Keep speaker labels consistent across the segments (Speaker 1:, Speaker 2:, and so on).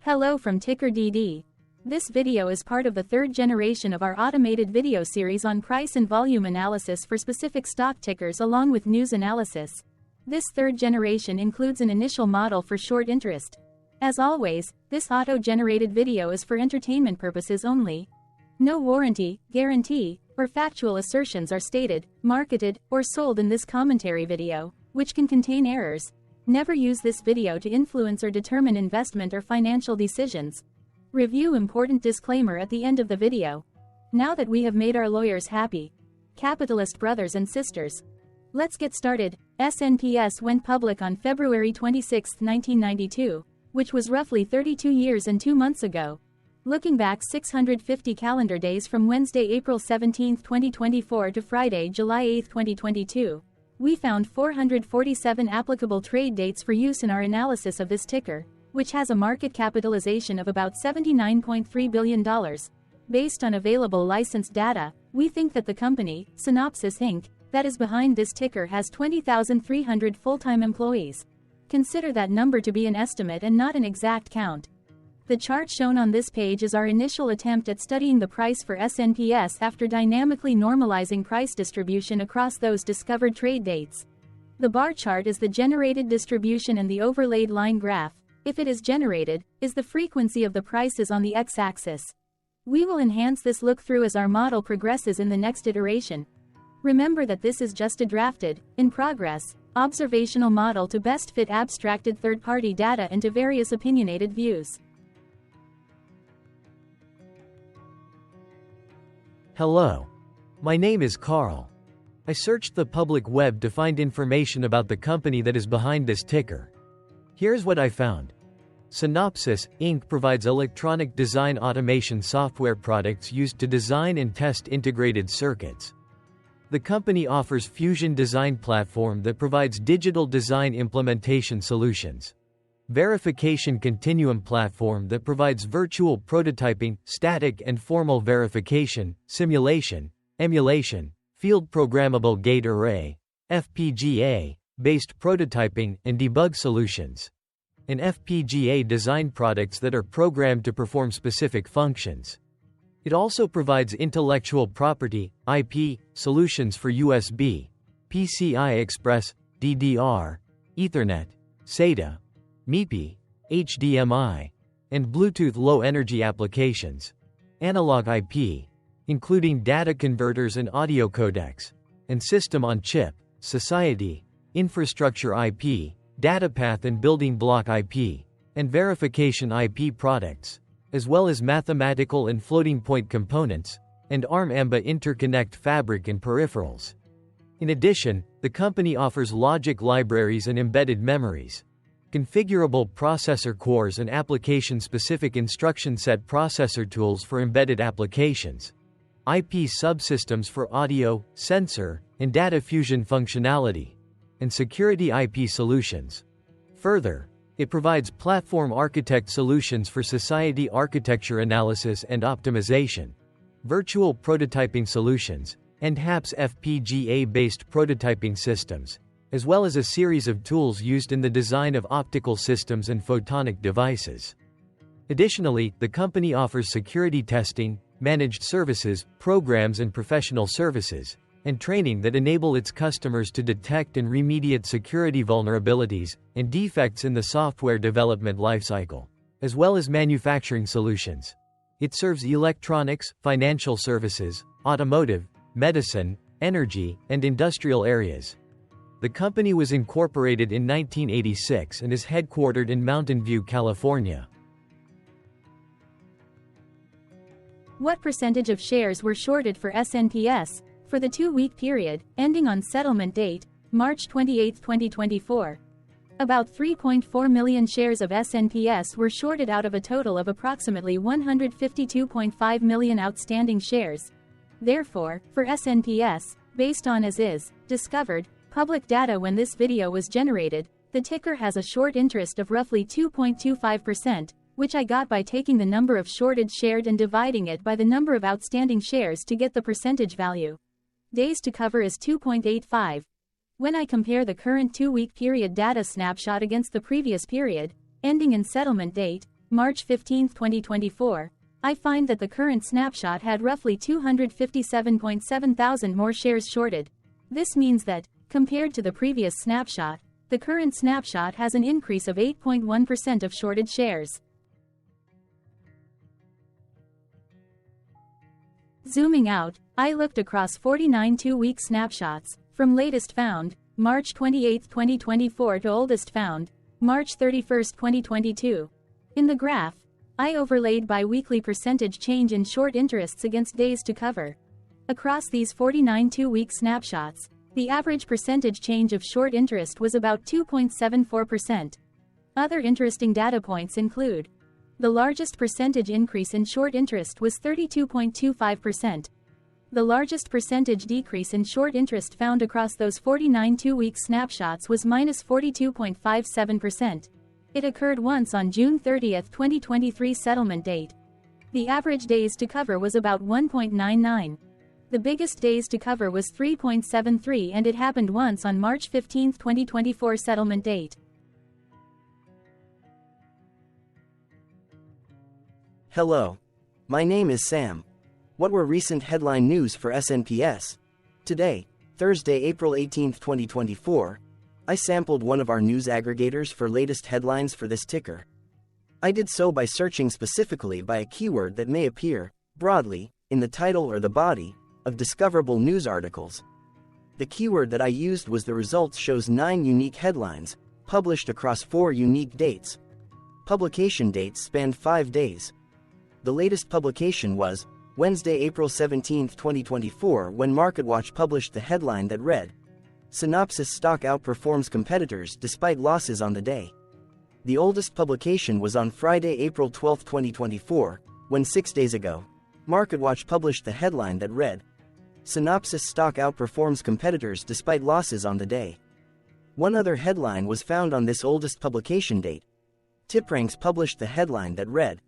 Speaker 1: Hello from TickerDD. This video is part of the third generation of our automated video series on price and volume analysis for specific stock tickers along with news analysis. This third generation includes an initial model for short interest. As always, this auto-generated video is for entertainment purposes only. No warranty, guarantee, or factual assertions are stated, marketed, or sold in this commentary video, which can contain errors. Never use this video to influence or determine investment or financial decisions. Review important disclaimer at the end of the video. Now that we have made our lawyers happy, capitalist brothers and sisters, let's get started. SNPS went public on February 26, 1992, which was roughly 32 years and 2 months ago. Looking back 650 calendar days from Wednesday, April 17, 2024 to Friday, July 8, 2022. We found 447 applicable trade dates for use in our analysis of this ticker, which has a market capitalization of about $79.3 billion. Based on available licensed data, we think that the company, SNPS Inc., that is behind this ticker has 20,300 full-time employees. Consider that number to be an estimate and not an exact count. The chart shown on this page is our initial attempt at studying the price for SNPS after dynamically normalizing price distribution across those discovered trade dates. The bar chart is the generated distribution and the overlaid line graph, if it is generated, is the frequency of the prices on the x-axis. We will enhance this look-through as our model progresses in the next iteration. Remember that this is just a drafted, in progress, observational model to best fit abstracted third-party data into various opinionated views.
Speaker 2: Hello. My name is Carl. I searched the public web to find information about the company that is behind this ticker. Here's what I found. SNPS Inc. provides electronic design automation software products used to design and test integrated circuits. The company offers Fusion Design Platform that provides digital design implementation solutions. Verification Continuum Platform that provides virtual prototyping, static and formal verification, simulation, emulation, field programmable gate array, FPGA, based prototyping and debug solutions, and FPGA design products that are programmed to perform specific functions. It also provides intellectual property, IP, solutions for USB, PCI Express, DDR, Ethernet, SATA, MIPI, HDMI, and Bluetooth low-energy applications, analog IP, including data converters and audio codecs, and system-on-chip, society, infrastructure IP, data path and building block IP, and verification IP products, as well as mathematical and floating point components, and ARM-AMBA interconnect fabric and peripherals. In addition, the company offers logic libraries and embedded memories, configurable processor cores and application-specific instruction set processor tools for embedded applications, IP subsystems for audio, sensor, and data fusion functionality, and security IP solutions. Further, it provides platform architect solutions for society architecture analysis and optimization, virtual prototyping solutions, and HAPS FPGA-based prototyping systems, as well as a series of tools used in the design of optical systems and photonic devices. Additionally, the company offers security testing, managed services, programs and professional services, and training that enable its customers to detect and remediate security vulnerabilities and defects in the software development lifecycle, as well as manufacturing solutions. It serves electronics, financial services, automotive, medicine, energy, and industrial areas. The company was incorporated in 1986 and is headquartered in Mountain View, California.
Speaker 1: What percentage of shares were shorted for SNPS for the 2-week period, ending on settlement date, March 28, 2024? About 3.4 million shares of SNPS were shorted out of a total of approximately 152.5 million outstanding shares. Therefore, for SNPS, based on as is, discovered, public data when this video was generated, the ticker has a short interest of roughly 2.25%, which I got by taking the number of shorted shared and dividing it by the number of outstanding shares to get the percentage value. Days to cover is 2.85. When I compare the current 2-week period data snapshot against the previous period, ending in settlement date, March 15, 2024, I find that the current snapshot had roughly 257.7 thousand more shares shorted. This means that, compared to the previous snapshot, the current snapshot has an increase of 8.1% of shorted shares. Zooming out, I looked across 49 two-week snapshots, from latest found, March 28, 2024 to oldest found, March 31, 2022. In the graph, I overlaid bi-weekly percentage change in short interests against days to cover. Across these 49 two-week snapshots, the average percentage change of short interest was about 2.74%. Other interesting data points include: the largest percentage increase in short interest was 32.25%. The largest percentage decrease in short interest found across those 49 two-week snapshots was minus 42.57%. It occurred once on June 30, 2023 settlement date. The average days to cover was about 1.99. The biggest days to cover was 3.73, and it happened once on March 15, 2024 settlement date.
Speaker 3: Hello. My name is Sam. What were recent headline news for SNPS? Today, Thursday, April 18, 2024, I sampled one of our news aggregators for latest headlines for this ticker. I did so by searching specifically by a keyword that may appear, broadly, in the title or the body of discoverable news articles. The keyword that I used was the results shows 9 unique headlines, published across 4 unique dates. Publication dates spanned 5 days. The latest publication was Wednesday, April 17, 2024, when MarketWatch published the headline that read, "Synopsys stock outperforms competitors despite losses on the day." The oldest publication was on Friday, April 12, 2024, when 6 days ago, MarketWatch published the headline that read, "Synopsys stock outperforms competitors despite losses on the day." One other headline was found on this oldest publication date. TipRanks published the headline that read,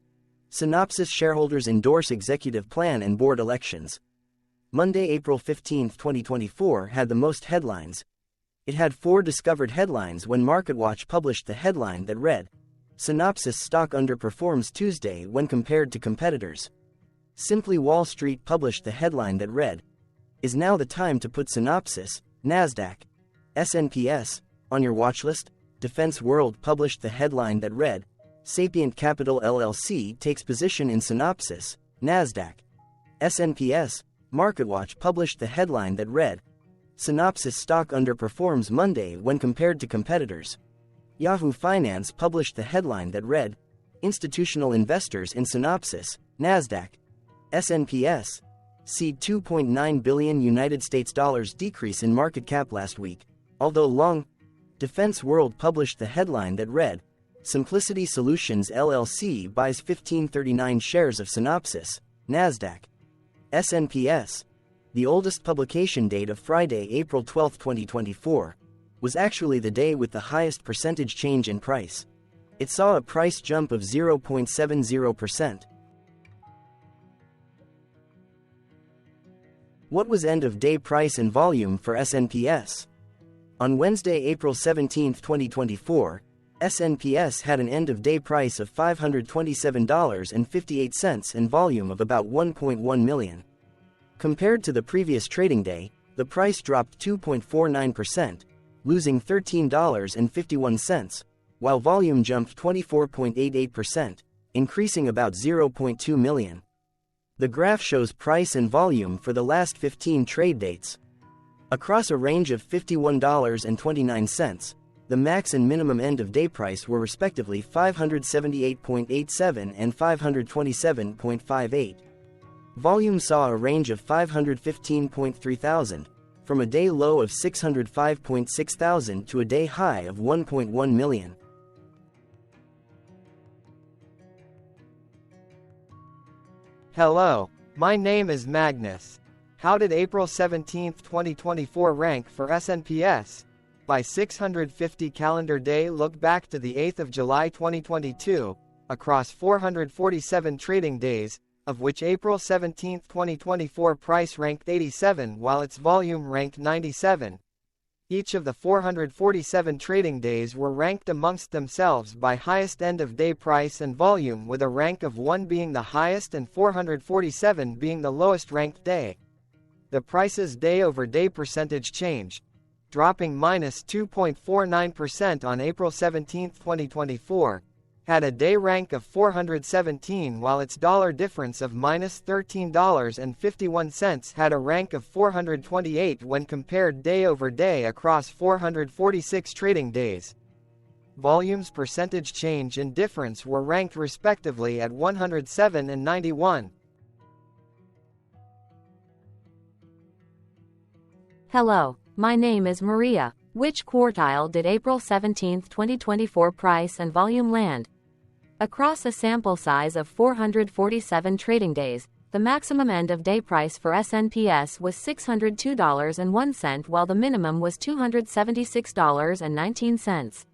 Speaker 3: "Synopsys shareholders endorse executive plan and board elections." Monday, April 15, 2024 had the most headlines. It had 4 discovered headlines when MarketWatch published the headline that read, "Synopsys stock underperforms Tuesday when compared to competitors." Simply Wall Street published the headline that read, "Is now the time to put Synopsys, NASDAQ, SNPS, on your watchlist?" Defense World published the headline that read, "Sapient Capital LLC takes position in Synopsys, NASDAQ, SNPS." MarketWatch published the headline that read, "Synopsys stock underperforms Monday when compared to competitors." Yahoo Finance published the headline that read, "Institutional investors in Synopsys, NASDAQ, SNPS, see $2.9 billion United States dollars decrease in market cap last week, although long." Defense World published the headline that read, "Simplicity Solutions LLC buys 1539 shares of Synopsys, NASDAQ, SNPS." The oldest publication date of Friday, April 12, 2024, was actually the day with the highest percentage change in price. It saw a price jump of 0.70%. What was end-of-day price and volume for SNPS? On Wednesday, April 17, 2024, SNPS had an end-of-day price of $527.58 and volume of about 1.1 million. Compared to the previous trading day, the price dropped 2.49%, losing $13.51, while volume jumped 24.88%, increasing about 0.2 million. The graph shows price and volume for the last 15 trade dates. Across a range of $51.29, the max and minimum end-of-day price were respectively $578.87 and $527.58. Volume saw a range of 515.3 thousand, from a day low of 605.6 thousand to a day high of 1.1 million.
Speaker 4: Hello, my name is Magnus. How did April 17, 2024 rank for SNPS? By 650 calendar day look back to the 8th of July 2022, across 447 trading days, of which April 17, 2024 price ranked 87 while its volume ranked 97. Each of the 447 trading days were ranked amongst themselves by highest end-of-day price and volume, with a rank of 1 being the highest and 447 being the lowest ranked day. The price's day-over-day percentage change, dropping -2.49% on April 17, 2024, had a day rank of 417, while its dollar difference of -$13.51 had a rank of 428 when compared day over day across 446 trading days. Volume's percentage change and difference were ranked respectively at 107 and 91.
Speaker 5: Hello, my name is Maria. Which quartile did April 17, 2024 price and volume land? Across a sample size of 447 trading days, the maximum end-of-day price for SNPS was $602.01, while the minimum was $276.19.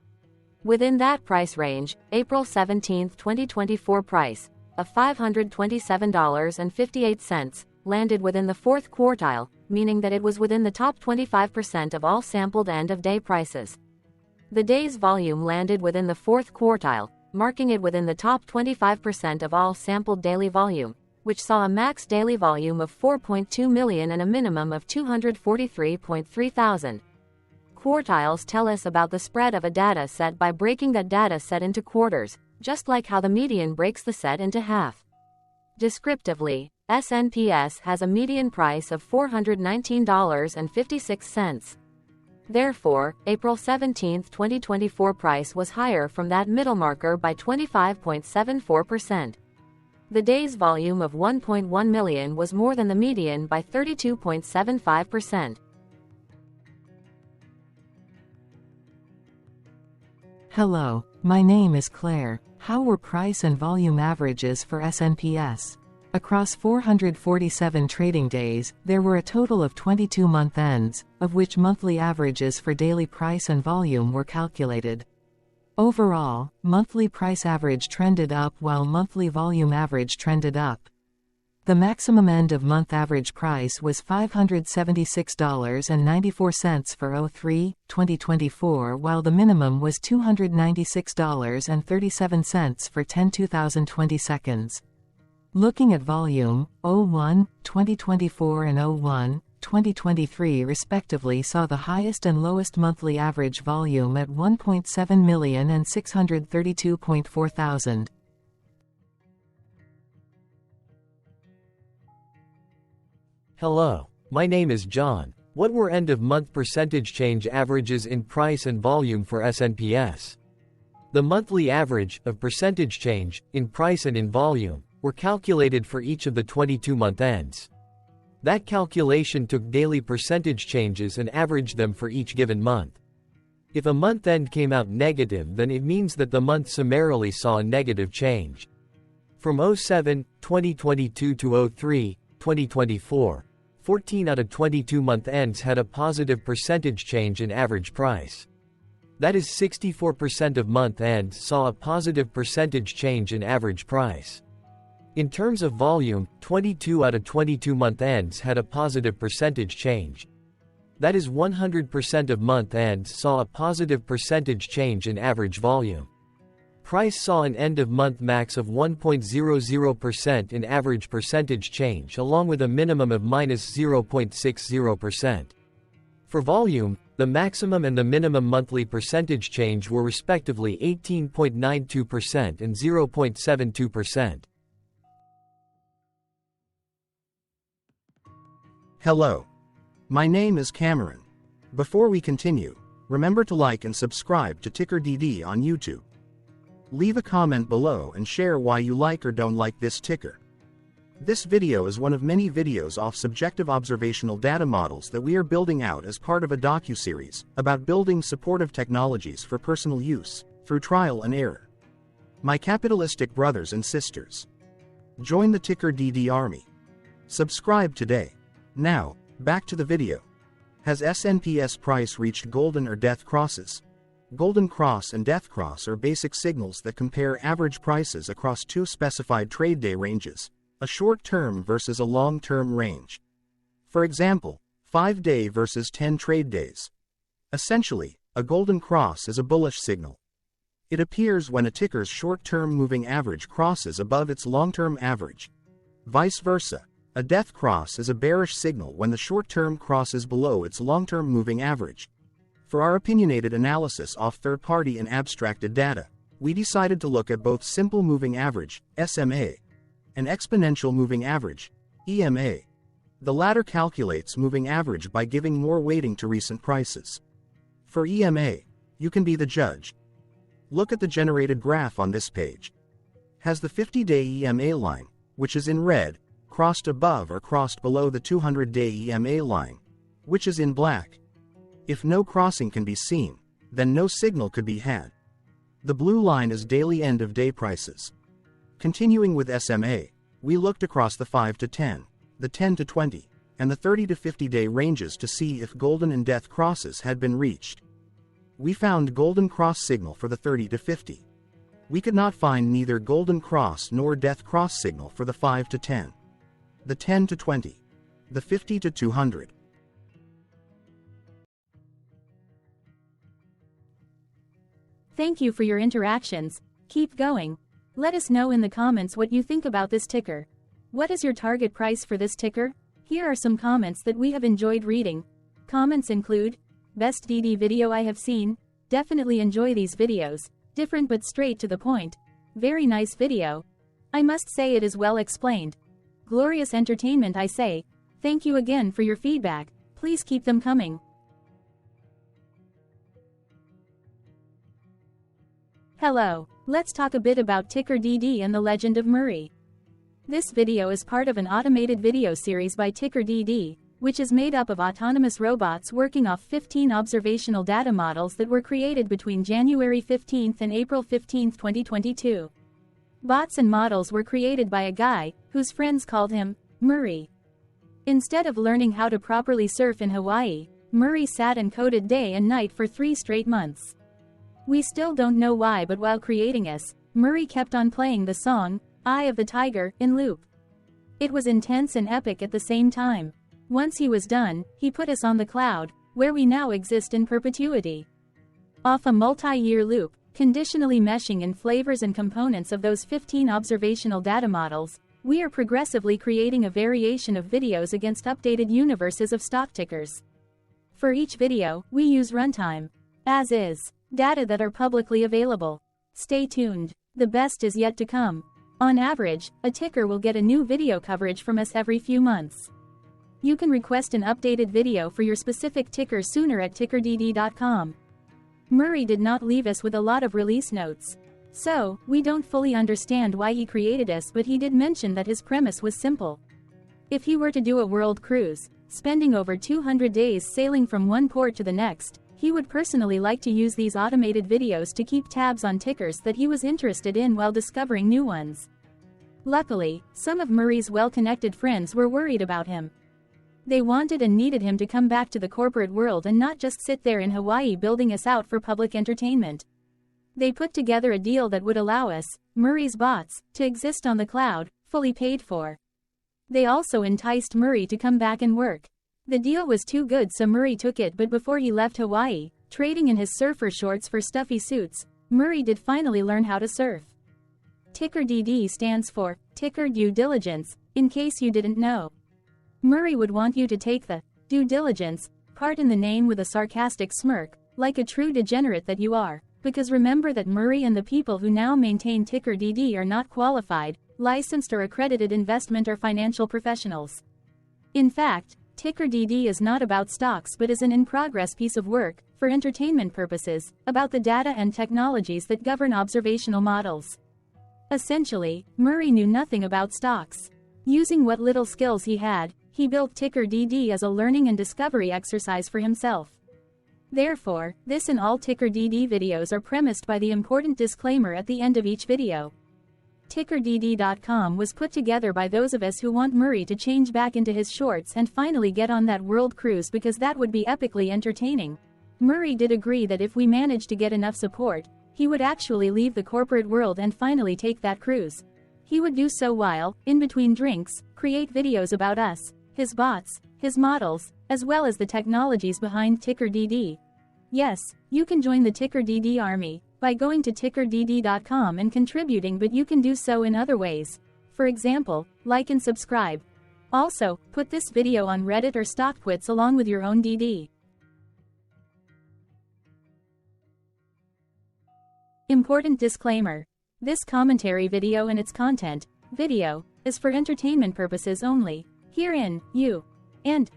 Speaker 5: Within that price range, April 17, 2024 price of $527.58 landed within the fourth quartile, meaning that it was within the top 25% of all sampled end-of-day prices. The day's volume landed within the fourth quartile, marking it within the top 25% of all sampled daily volume, which saw a max daily volume of 4.2 million and a minimum of 243.3 thousand. Quartiles tell us about the spread of a data set by breaking that data set into quarters, just like how the median breaks the set into half. Descriptively, SNPS has a median price of $419.56. Therefore, April 17, 2024 price was higher from that middle marker by 25.74%. The day's volume of 1.1 million was more than the median by 32.75%.
Speaker 6: Hello, my name is Claire. How were price and volume averages for SNPS? Across 447 trading days, there were a total of 22 month ends, of which monthly averages for daily price and volume were calculated. Overall, monthly price average trended up while monthly volume average trended up. The maximum end-of-month average price was $576.94 for 03/2024, while the minimum was $296.37 for 10/2020. Looking at volume, 01/2024 and 01/2023 respectively saw the highest and lowest monthly average volume at 1.7 million and 632.4 thousand.
Speaker 2: Hello, my name is John. What were end-of-month percentage change averages in price and volume for SNPS? The monthly average of percentage change in price and in volume were calculated for each of the 22-month ends. That calculation took daily percentage changes and averaged them for each given month. If a month end came out negative, then it means that the month summarily saw a negative change. From 07/2022 to 03/2024, 14 out of 22 month ends had a positive percentage change in average price. That is 64% of month ends saw a positive percentage change in average price. In terms of volume, 22 out of 22 month ends had a positive percentage change. That is 100% of month ends saw a positive percentage change in average volume. Price saw an end-of-month max of 1.00% in average percentage change, along with a minimum of -0.60%. For volume, the maximum and the minimum monthly percentage change were respectively 18.92% and 0.72%.
Speaker 7: Hello. My name is Cameron. Before we continue, remember to like and subscribe to TickerDD on YouTube. Leave a comment below and share why you like or don't like this ticker. This video is one of many videos off subjective observational data models that we are building out as part of a docu-series about building supportive technologies for personal use, through trial and error. My capitalistic brothers and sisters, join the TickerDD army. Subscribe today. Now, back to the video. Has SNPS price reached golden or death crosses? Golden cross and death cross are basic signals that compare average prices across two specified trade day ranges, a short-term versus a long-term range. For example, 5-day versus 10 trade days. Essentially, a golden cross is a bullish signal. It appears when a ticker's short-term moving average crosses above its long-term average. Vice versa, a death cross is a bearish signal when the short-term crosses below its long-term moving average. For our opinionated analysis of third-party and abstracted data, we decided to look at both simple moving average, SMA, and exponential moving average, EMA. The latter calculates moving average by giving more weighting to recent prices. For EMA, you can be the judge. Look at the generated graph on this page. Has the 50-day EMA line, which is in red, crossed above or crossed below the 200-day EMA line, which is in black? If no crossing can be seen, then no signal could be had. The blue line is daily end-of-day prices. Continuing with SMA, we looked across the 5 to 10, the 10 to 20, and the 30 to 50-day ranges to see if golden and death crosses had been reached. We found golden cross signal for the 30 to 50. We could not find neither golden cross nor death cross signal for the 5 to 10, the 10 to 20, the 50 to 200.
Speaker 1: Thank you for your interactions. Keep going. Let us know in the comments what you think about this ticker. What is your target price for this ticker? Here are some comments that we have enjoyed reading. Comments include, best DD video I have seen, definitely enjoy these videos, different but straight to the point, very nice video. I must say it is well explained. Glorious entertainment I say, thank you again for your feedback, please keep them coming. Hello, let's talk a bit about TickerDD and the legend of Murray. This video is part of an automated video series by TickerDD, which is made up of autonomous robots working off 15 observational data models that were created between January 15 and April 15, 2022. Bots and models were created by a guy, whose friends called him Murray. Instead of learning how to properly surf in Hawaii, Murray sat and coded day and night for 3 straight months. We still don't know why, but while creating us, Murray kept on playing the song, Eye of the Tiger, in loop. It was intense and epic at the same time. Once he was done, he put us on the cloud, where we now exist in perpetuity. Off a multi-year loop, conditionally meshing in flavors and components of those 15 observational data models, we are progressively creating a variation of videos against updated universes of stock tickers. For each video, we use runtime, as is, data that are publicly available. Stay tuned, the best is yet to come. On average, a ticker will get a new video coverage from us every few months. You can request an updated video for your specific ticker sooner at TickerDD.com. Murray did not leave us with a lot of release notes. So, we don't fully understand why he created us, but he did mention that his premise was simple. If he were to do a world cruise, spending over 200 days sailing from one port to the next, he would personally like to use these automated videos to keep tabs on tickers that he was interested in while discovering new ones. Luckily, some of Murray's well-connected friends were worried about him. They wanted and needed him to come back to the corporate world and not just sit there in Hawaii building us out for public entertainment. They put together a deal that would allow us, Murray's bots, to exist on the cloud, fully paid for. They also enticed Murray to come back and work. The deal was too good, so Murray took it, but before he left Hawaii, trading in his surfer shorts for stuffy suits, Murray did finally learn how to surf. TickerDD stands for Ticker Due Diligence, in case you didn't know. Murray would want you to take the due diligence part in the name with a sarcastic smirk, like a true degenerate that you are, because remember that Murray and the people who now maintain TickerDD are not qualified, licensed or accredited investment or financial professionals. In fact, TickerDD is not about stocks but is an in-progress piece of work, for entertainment purposes, about the data and technologies that govern observational models. Essentially, Murray knew nothing about stocks. Using what little skills he had, he built TickerDD as a learning and discovery exercise for himself. Therefore, this and all TickerDD videos are premised by the important disclaimer at the end of each video. TickerDD.com was put together by those of us who want Murray to change back into his shorts and finally get on that world cruise, because that would be epically entertaining. Murray did agree that if we managed to get enough support, he would actually leave the corporate world and finally take that cruise. He would do so while, in between drinks, create videos about us, his bots, his models, as well as the technologies behind TickerDD. Yes, you can join the TickerDD army by going to TickerDD.com and contributing, but you can do so in other ways. For example, like and subscribe. Also, put this video on Reddit or StockTwits along with your own DD. Important disclaimer. This commentary video and its content, video, is for entertainment purposes only. Herein, you and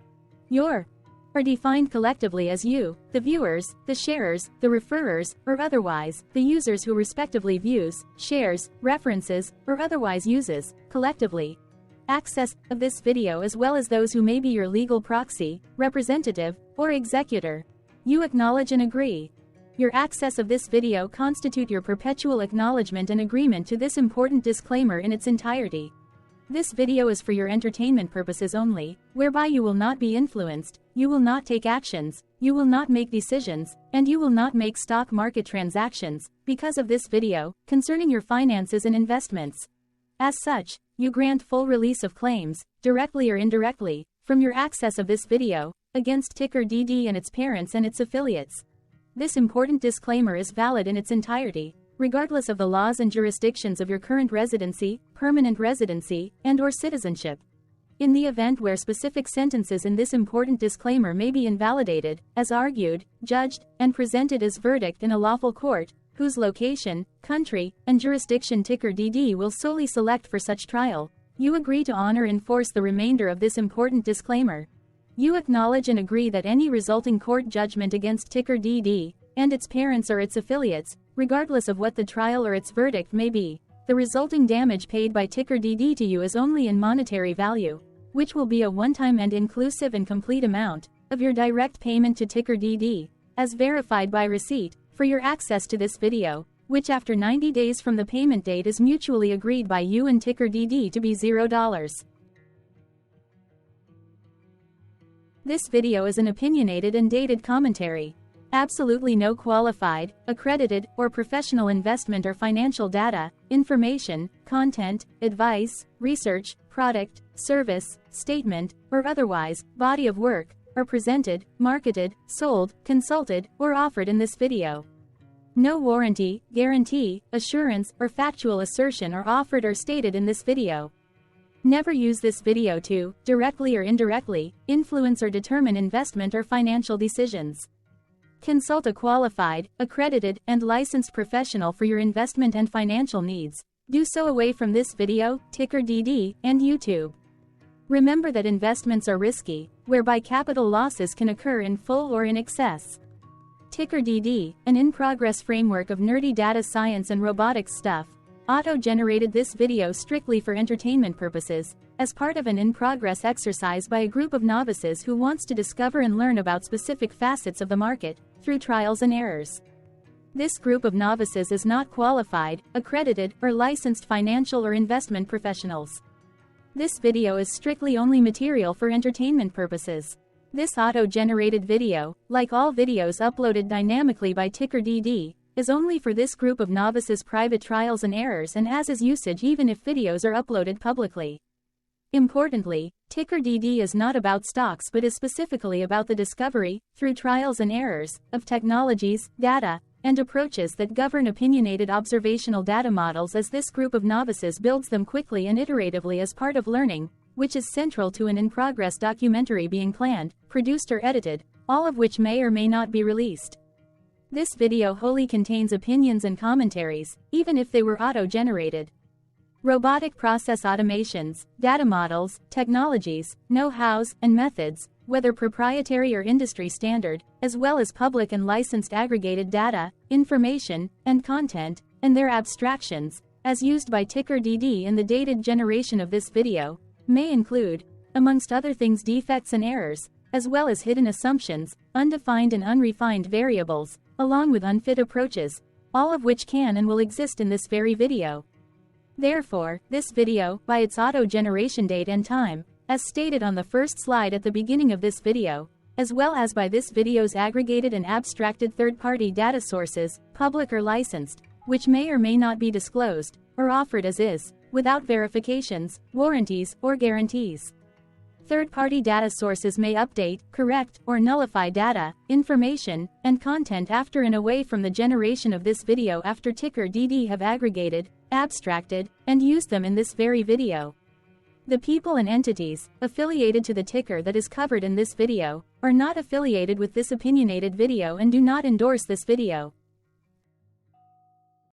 Speaker 1: your are defined collectively as you, the viewers, the sharers, the referrers, or otherwise, the users who respectively views, shares, references, or otherwise uses, collectively, access of this video as well as those who may be your legal proxy, representative, or executor. You acknowledge and agree. Your access of this video constitute your perpetual acknowledgement and agreement to this important disclaimer in its entirety. This video is for your entertainment purposes only, whereby you will not be influenced, you will not take actions, you will not make decisions, and you will not make stock market transactions, because of this video, concerning your finances and investments. As such, you grant full release of claims, directly or indirectly, from your access of this video, against TickerDD and its parents and its affiliates. This important disclaimer is valid in its entirety, regardless of the laws and jurisdictions of your current residency, permanent residency, and/or citizenship. In the event where specific sentences in this important disclaimer may be invalidated, as argued, judged, and presented as verdict in a lawful court, whose location, country, and jurisdiction TickerDD will solely select for such trial, you agree to honor and enforce the remainder of this important disclaimer. You acknowledge and agree that any resulting court judgment against TickerDD and its parents or its affiliates, regardless of what the trial or its verdict may be, the resulting damage paid by TickerDD to you is only in monetary value, which will be a one-time and inclusive and complete amount of your direct payment to TickerDD, as verified by receipt, for your access to this video, which after 90 days from the payment date is mutually agreed by you and TickerDD to be $0. This video is an opinionated and dated commentary. Absolutely no qualified, accredited, or professional investment or financial data, information, content, advice, research, product, service, statement, or otherwise, body of work, are presented, marketed, sold, consulted, or offered in this video. No warranty, guarantee, assurance, or factual assertion are offered or stated in this video. Never use this video to, directly or indirectly, influence or determine investment or financial decisions. Consult a qualified, accredited, and licensed professional for your investment and financial needs. Do so away from this video, TickerDD, and YouTube. Remember that investments are risky, whereby capital losses can occur in full or in excess. TickerDD, an in-progress framework of nerdy data science and robotics stuff, auto-generated this video strictly for entertainment purposes, as part of an in-progress exercise by a group of novices who wants to discover and learn about specific facets of the market, through trials and errors. This group of novices is not qualified, accredited, or licensed financial or investment professionals. This video is strictly only material for entertainment purposes. This auto-generated video, like all videos uploaded dynamically by TickerDD, is only for this group of novices' private trials and errors and as is usage even if videos are uploaded publicly. Importantly, TickerDD is not about stocks but is specifically about the discovery, through trials and errors, of technologies, data, and approaches that govern opinionated observational data models as this group of novices builds them quickly and iteratively as part of learning, which is central to an in-progress documentary being planned, produced or edited, all of which may or may not be released. This video wholly contains opinions and commentaries, even if they were auto-generated. Robotic process automations, data models, technologies, know-hows, and methods, whether proprietary or industry standard, as well as public and licensed aggregated data, information, and content, and their abstractions, as used by TickerDD in the dated generation of this video, may include, amongst other things, defects and errors, as well as hidden assumptions, undefined and unrefined variables, along with unfit approaches, all of which can and will exist in this very video. Therefore, this video, by its auto-generation date and time, as stated on the first slide at the beginning of this video, as well as by this video's aggregated and abstracted third-party data sources, public or licensed, which may or may not be disclosed, or offered as is, without verifications, warranties, or guarantees. Third-party data sources may update, correct, or nullify data, information, and content after and away from the generation of this video after TickerDD have aggregated, abstracted, and used them in this very video. The people and entities affiliated to the ticker that is covered in this video are not affiliated with this opinionated video and do not endorse this video.